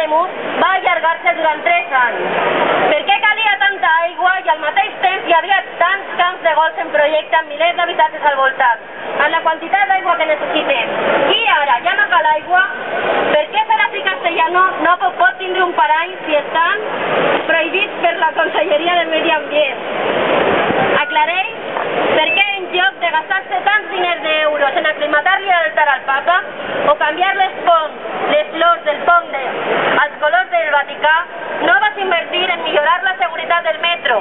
Paremus va allargar-se durant 3 anys. Per què calia tanta aigua i al mateix temps hi havia tants camps de golf en projecte amb milers d'habitatges al voltant, amb la quantitat d'aigua que necessitem? I ara ja no cal aigua? Per què Serafí Castellano no pot tindre un parany si estan prohibits per la Conselleria del Medi Ambient? Aclareix per què en lloc de gastar-se tants diners d'euros en aclimatar-li l'altar al Papa o canviar les flors del pont als colors del Vaticà, no vas invertir en millorar la seguretat del metro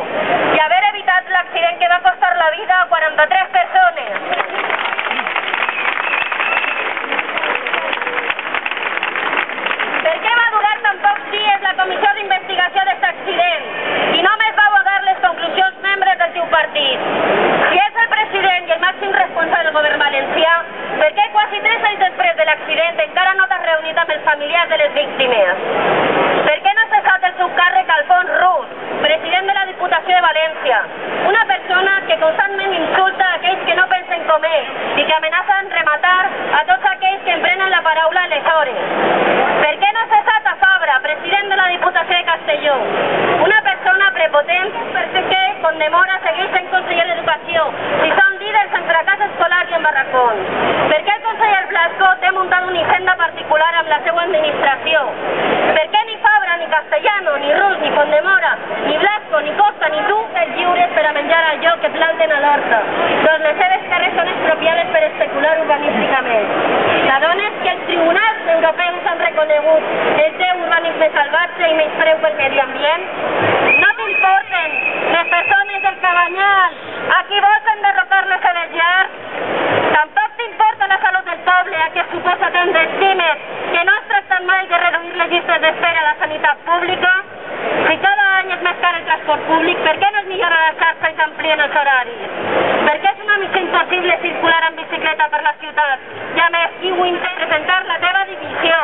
i haver evitat l'accident que va costar la vida a 43 persones. Per què va durar tan pocs dies la comissió d'investigació d'aquest accident i només vau dar les conclusions membres del teu partit? Si és el president i el màxim responsable del govern valencià, per què quasi 3 anys després de l'accident encara no t'has reunit amb els familiars de les víctimes? Per què no has cessat el seu càrrec Alfons Rus, president de la Diputació de València, una persona que constantment insulta a aquells que no pensen com ell i que amenacen rematar a tots aquells que emprenen la paraula a les hores? Per què no has cessat a Fabra, president de la Diputació de Castelló, una persona prepotent perquè condemora a seguir sent conseller d'Educació si són líders en fracàs escolar i en barracons? Per què el conseller Blasco té muntat una hisenda particular amb la seva administració? Per què ni Fabra, ni Castellano, ni Rus, ni Condemora, ni Blasco, ni Costa, ni tu ets lliures per a menjar allò que planten a l'horta? Doncs les seves terres són expropiades per especular urbanísticament. T'adones que els tribunals europeus han reconegut el teu urbanisme salvatge i menyspreu pel medi ambient? No t'importen les persones del Cabanyal a qui vols enderrocar les Celestials? Tampoc t'importa la salut del poble a qui es suposa que ens estimes, que no has tractat mai de reduir les llistes d'espera a la sanitat pública? Si cada any és més car el transport públic, per què no es millora la xarxa i s'amplien els horaris? Per què és una missió impossible circular en bicicleta per la ciutat? I a més, qui ho intenta presentar la teva divisió?